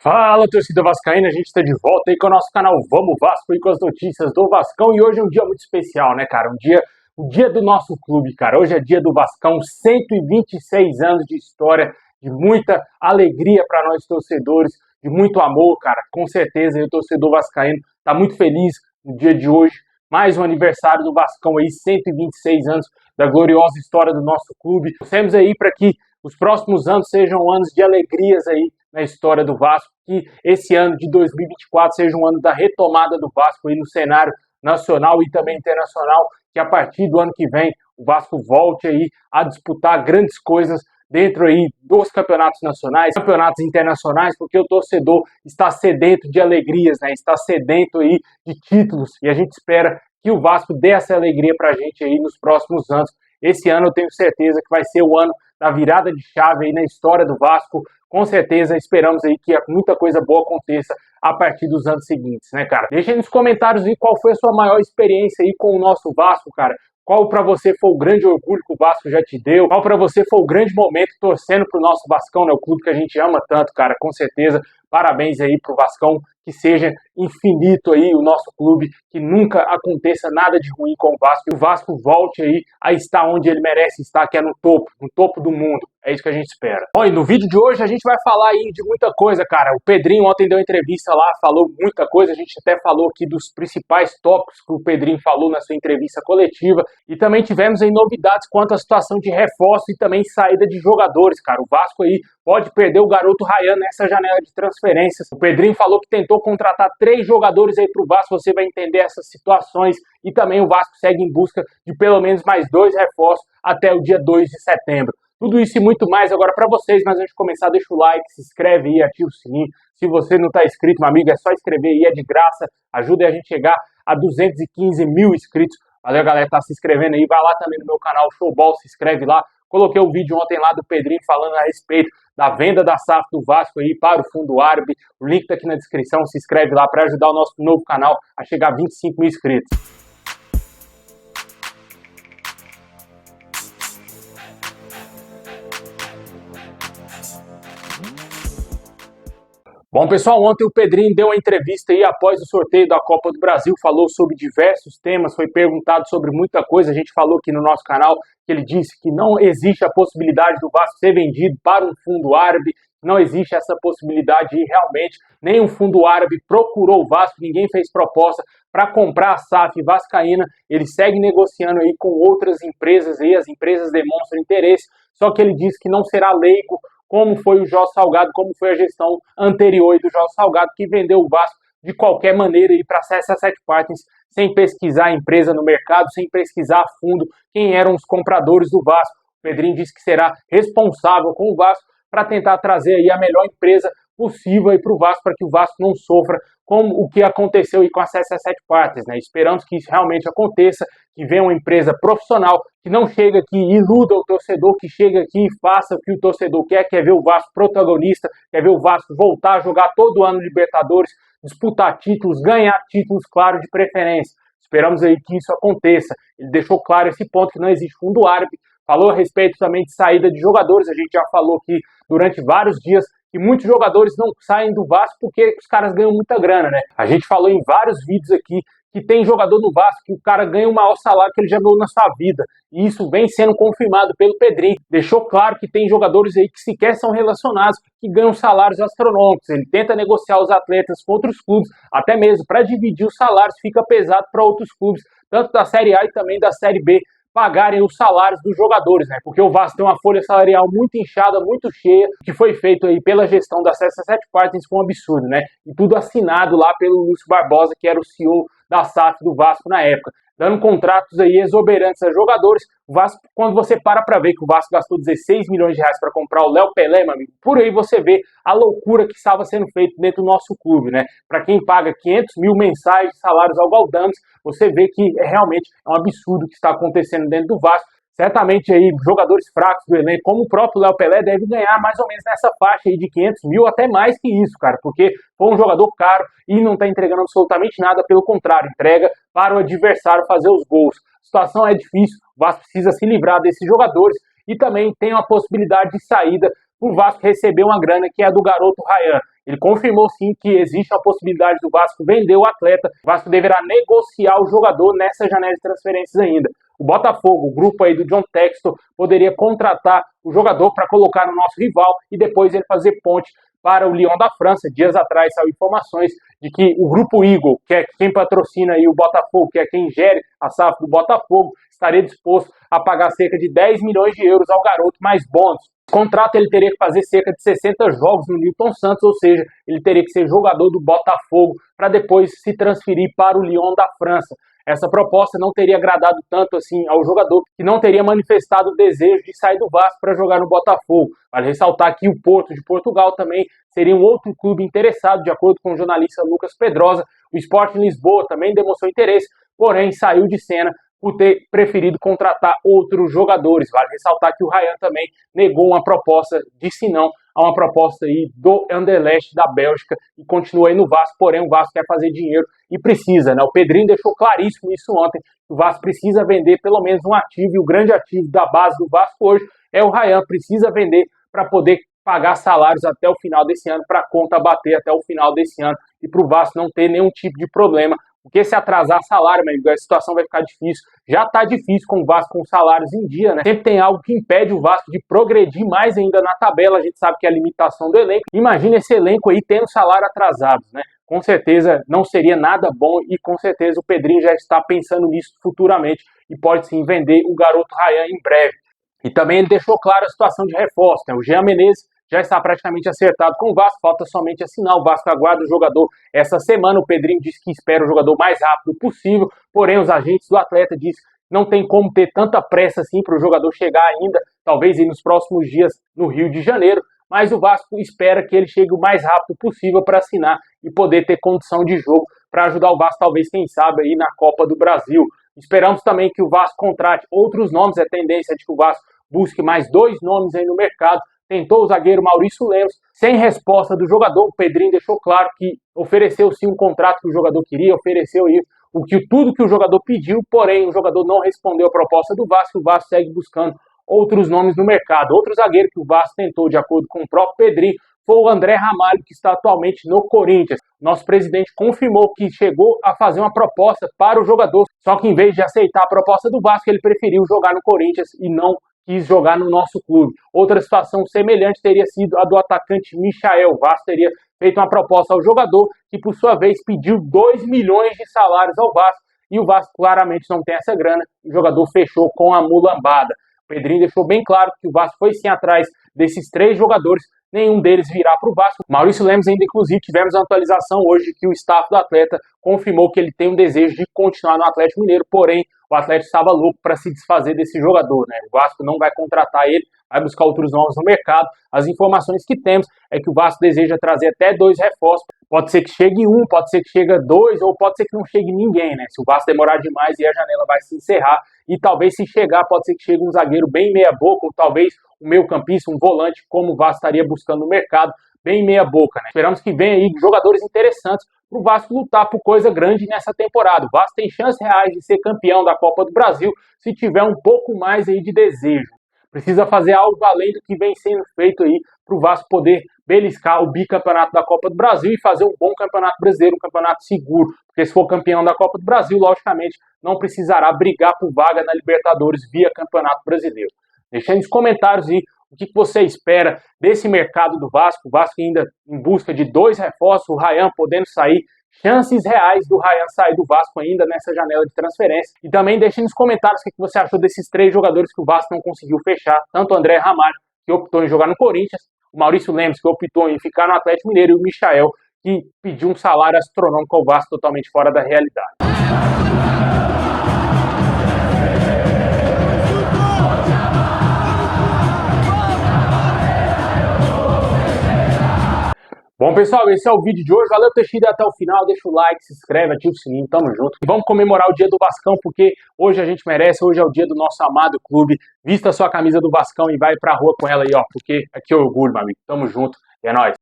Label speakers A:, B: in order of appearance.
A: Fala, torcida vascaína, a gente está de volta aí com o nosso canal Vamos Vasco e com as notícias do Vascão. E hoje é um dia muito especial, né, cara? O dia do nosso clube, cara. Hoje é dia do Vascão, 126 anos de história, de muita alegria para nós torcedores, de muito amor, cara. Com certeza o torcedor vascaíno está muito feliz no dia de hoje. Mais um aniversário do Vascão aí, 126 anos da gloriosa história do nosso clube. Torcemos aí para que os próximos anos sejam anos de alegrias aí na história do Vasco, que esse ano de 2024 seja um ano da retomada do Vasco aí no cenário nacional e também internacional, que a partir do ano que vem o Vasco volte aí a disputar grandes coisas dentro aí dos campeonatos nacionais, campeonatos internacionais, porque o torcedor está sedento de alegrias, né? Está sedento aí de títulos e a gente espera que o Vasco dê essa alegria pra gente aí nos próximos anos. Esse ano eu tenho certeza que vai ser o ano da virada de chave aí na história do Vasco. Com certeza esperamos aí que muita coisa boa aconteça a partir dos anos seguintes, né, cara? Deixa aí nos comentários aí qual foi a sua maior experiência aí com o nosso Vasco, cara. Qual para você foi o grande orgulho que o Vasco já te deu? Qual para você foi o grande momento torcendo pro nosso Vascão, né? O clube que a gente ama tanto, cara. Com certeza, parabéns aí pro Vascão, que seja infinito aí o nosso clube, que nunca aconteça nada de ruim com o Vasco, que o Vasco volte aí a estar onde ele merece estar, que é no topo do mundo. É isso que a gente espera. Bom, e no vídeo de hoje a gente vai falar aí de muita coisa, cara. O Pedrinho ontem deu entrevista lá, falou muita coisa. A gente até falou aqui dos principais tópicos que o Pedrinho falou na sua entrevista coletiva. E também tivemos aí novidades quanto à situação de reforço e também saída de jogadores, cara. O Vasco aí pode perder o garoto Ryan nessa janela de transferências. O Pedrinho falou que tentou contratar 3 jogadores aí pro Vasco. Você vai entender essas situações. E também o Vasco segue em busca de pelo menos mais 2 reforços até o dia 2 de setembro. Tudo isso e muito mais agora para vocês, mas antes de começar, deixa o like, se inscreve aí, ativa o sininho. Se você não está inscrito, meu amigo, é só inscrever aí, é de graça. Ajuda a gente a chegar a 215 mil inscritos. Valeu, galera, tá se inscrevendo aí. Vai lá também no meu canal Showball, se inscreve lá. Coloquei um vídeo ontem lá do Pedrinho falando a respeito da venda da SAF do Vasco aí para o Fundo Árabe. O link tá aqui na descrição, se inscreve lá para ajudar o nosso novo canal a chegar a 25 mil inscritos. Bom, pessoal, ontem o Pedrinho deu uma entrevista aí após o sorteio da Copa do Brasil, falou sobre diversos temas, foi perguntado sobre muita coisa. A gente falou aqui no nosso canal que ele disse que não existe a possibilidade do Vasco ser vendido para um fundo árabe, não existe essa possibilidade e realmente nenhum fundo árabe procurou o Vasco, ninguém fez proposta para comprar a SAF vascaína. Ele segue negociando aí com outras empresas aí, as empresas demonstram interesse, só que ele disse que não será leigo como foi o Jorge Salgado, como foi a gestão anterior do Jorge Salgado, que vendeu o Vasco de qualquer maneira para a CSA7 Partners, sem pesquisar a empresa no mercado, sem pesquisar a fundo quem eram os compradores do Vasco. O Pedrinho disse que será responsável com o Vasco para tentar trazer aí a melhor empresa possível para o Vasco, para que o Vasco não sofra como o que aconteceu aí com a CSA7 Partners, né? Esperamos que isso realmente aconteça, que venha uma empresa profissional, que não chega aqui e iluda o torcedor, que chega aqui e faça o que o torcedor quer ver o Vasco protagonista, quer ver o Vasco voltar a jogar todo ano Libertadores, disputar títulos, ganhar títulos, claro, de preferência. Esperamos aí que isso aconteça. Ele deixou claro esse ponto, que não existe fundo árabe, falou a respeito também de saída de jogadores. A gente já falou aqui durante vários dias que muitos jogadores não saem do Vasco porque os caras ganham muita grana, né? A gente falou em vários vídeos aqui que tem jogador no Vasco que o cara ganha o maior salário que ele já ganhou na sua vida. E isso vem sendo confirmado pelo Pedrinho. Deixou claro que tem jogadores aí que sequer são relacionados, que ganham salários astronômicos. Ele tenta negociar os atletas com outros clubes, até mesmo para dividir os salários, fica pesado para outros clubes, tanto da Série A e também da Série B, pagarem os salários dos jogadores, né? Porque o Vasco tem uma folha salarial muito inchada, muito cheia, que foi feito aí pela gestão da CSA7 Partners, com um absurdo, né? E tudo assinado lá pelo Lúcio Barbosa, que era o CEO da SAF do Vasco na época, dando contratos aí exorbitantes a jogadores. O Vasco, quando você para ver que o Vasco gastou 16 milhões de reais para comprar o Léo Pelé, meu amigo, por aí você vê a loucura que estava sendo feita dentro do nosso clube, né? Para quem paga 500 mil mensais de salários ao Galdames, você vê que realmente é um absurdo o que está acontecendo dentro do Vasco. Certamente aí jogadores fracos do elenco, como o próprio Léo Pelé, deve ganhar mais ou menos nessa faixa aí de 500 mil, até mais que isso, cara, porque foi um jogador caro e não está entregando absolutamente nada, pelo contrário, entrega para o adversário fazer os gols. A situação é difícil, o Vasco precisa se livrar desses jogadores e também tem uma possibilidade de saída para o Vasco receber uma grana que é a do garoto Ryan. Ele confirmou sim que existe a possibilidade do Vasco vender o atleta. O Vasco deverá negociar o jogador nessa janela de transferências ainda. O Botafogo, o grupo aí do John Textor, poderia contratar o jogador para colocar no nosso rival e depois ele fazer ponte para o Lyon da França. Dias atrás saiu informações de que o Grupo Eagle, que é quem patrocina aí o Botafogo, que é quem gere a SAF do Botafogo, estaria disposto a pagar cerca de 10 milhões de euros ao garoto, mais bônus. O contrato ele teria que fazer cerca de 60 jogos no Newton Santos, ou seja, ele teria que ser jogador do Botafogo para depois se transferir para o Lyon da França. Essa proposta não teria agradado tanto assim ao jogador, que não teria manifestado o desejo de sair do Vasco para jogar no Botafogo. Vale ressaltar que o Porto de Portugal também seria um outro clube interessado, de acordo com o jornalista Lucas Pedrosa. O Sporting Lisboa também demonstrou interesse, porém saiu de cena por ter preferido contratar outros jogadores. Vale ressaltar que o Ryan também negou uma proposta, disse não a uma proposta aí do Anderlecht da Bélgica e continua aí no Vasco, porém o Vasco quer fazer dinheiro e precisa, né? O Pedrinho deixou claríssimo isso ontem, o Vasco precisa vender pelo menos um ativo, e o grande ativo da base do Vasco hoje é o Ryan, precisa vender para poder pagar salários até o final desse ano, para a conta bater até o final desse ano e para o Vasco não ter nenhum tipo de problema. Porque se atrasar salário, meu amigo, a situação vai ficar difícil. Já está difícil com o Vasco com salários em dia, né? Sempre tem algo que impede o Vasco de progredir mais ainda na tabela. A gente sabe que é a limitação do elenco. Imagina esse elenco aí tendo salário atrasados, né? Com certeza não seria nada bom e com certeza o Pedrinho já está pensando nisso futuramente e pode sim vender o garoto Ryan em breve. E também ele deixou claro a situação de reforço, né? O Jean Menezes já está praticamente acertado com o Vasco, falta somente assinar. O Vasco aguarda o jogador essa semana. O Pedrinho disse que espera o jogador mais rápido possível, porém os agentes do atleta dizem que não tem como ter tanta pressa assim para o jogador chegar ainda, talvez nos próximos dias no Rio de Janeiro, mas o Vasco espera que ele chegue o mais rápido possível para assinar e poder ter condição de jogo para ajudar o Vasco, talvez, quem sabe, aí na Copa do Brasil. Esperamos também que o Vasco contrate outros nomes, é tendência de que o Vasco busque mais 2 nomes aí no mercado. Tentou o zagueiro Maurício Lemos, sem resposta do jogador. O Pedrinho deixou claro que ofereceu sim um contrato que o jogador queria, ofereceu aí tudo que o jogador pediu, porém o jogador não respondeu a proposta do Vasco. O Vasco segue buscando outros nomes no mercado. Outro zagueiro que o Vasco tentou, de acordo com o próprio Pedrinho, foi o André Ramalho, que está atualmente no Corinthians. Nosso presidente confirmou que chegou a fazer uma proposta para o jogador, só que em vez de aceitar a proposta do Vasco, ele preferiu jogar no Corinthians e não quis jogar no nosso clube. Outra situação semelhante teria sido a do atacante Michael. O Vasco teria feito uma proposta ao jogador, que por sua vez pediu 2 milhões de salários ao Vasco, e o Vasco claramente não tem essa grana, o jogador fechou com a mulambada. O Pedrinho deixou bem claro que o Vasco foi sim atrás desses 3 jogadores, nenhum deles virá para o Vasco. Maurício Lemos ainda, inclusive, tivemos uma atualização hoje que o staff do atleta confirmou que ele tem um desejo de continuar no Atlético Mineiro, porém o Atlético estava louco para se desfazer desse jogador, né? O Vasco não vai contratar ele, vai buscar outros novos no mercado. As informações que temos é que o Vasco deseja trazer até 2 reforços. Pode ser que chegue um, pode ser que chegue 2, ou pode ser que não chegue ninguém, né? Se o Vasco demorar demais e a janela vai se encerrar, e talvez se chegar, pode ser que chegue um zagueiro bem meia-boca, ou talvez um meio-campista, um volante, como o Vasco estaria buscando no mercado, bem meia-boca, né? Esperamos que venham aí jogadores interessantes para o Vasco lutar por coisa grande nessa temporada. O Vasco tem chances reais de ser campeão da Copa do Brasil se tiver um pouco mais aí de desejo. Precisa fazer algo além do que vem sendo feito aí para o Vasco poder beliscar o bicampeonato da Copa do Brasil e fazer um bom campeonato brasileiro, um campeonato seguro. Porque se for campeão da Copa do Brasil, logicamente, não precisará brigar por vaga na Libertadores via Campeonato Brasileiro. Deixa aí nos comentários aí o que você espera desse mercado do Vasco. O Vasco ainda em busca de 2 reforços, o Ryan podendo sair, chances reais do Ryan sair do Vasco ainda nessa janela de transferência. E também deixe nos comentários o que você achou desses 3 jogadores que o Vasco não conseguiu fechar, tanto o André Ramalho, que optou em jogar no Corinthians, o Maurício Lemos, que optou em ficar no Atlético Mineiro, e o Michael, que pediu um salário astronômico ao Vasco totalmente fora da realidade. Bom, pessoal, esse é o vídeo de hoje. Valeu por ter chegado até o final. Deixa o like, se inscreve, ativa o sininho. Tamo junto. E vamos comemorar o dia do Vascão, porque hoje a gente merece. Hoje é o dia do nosso amado clube. Vista a sua camisa do Vascão e vai pra rua com ela aí, ó. Porque aqui é orgulho, meu amigo. Tamo junto. É nóis.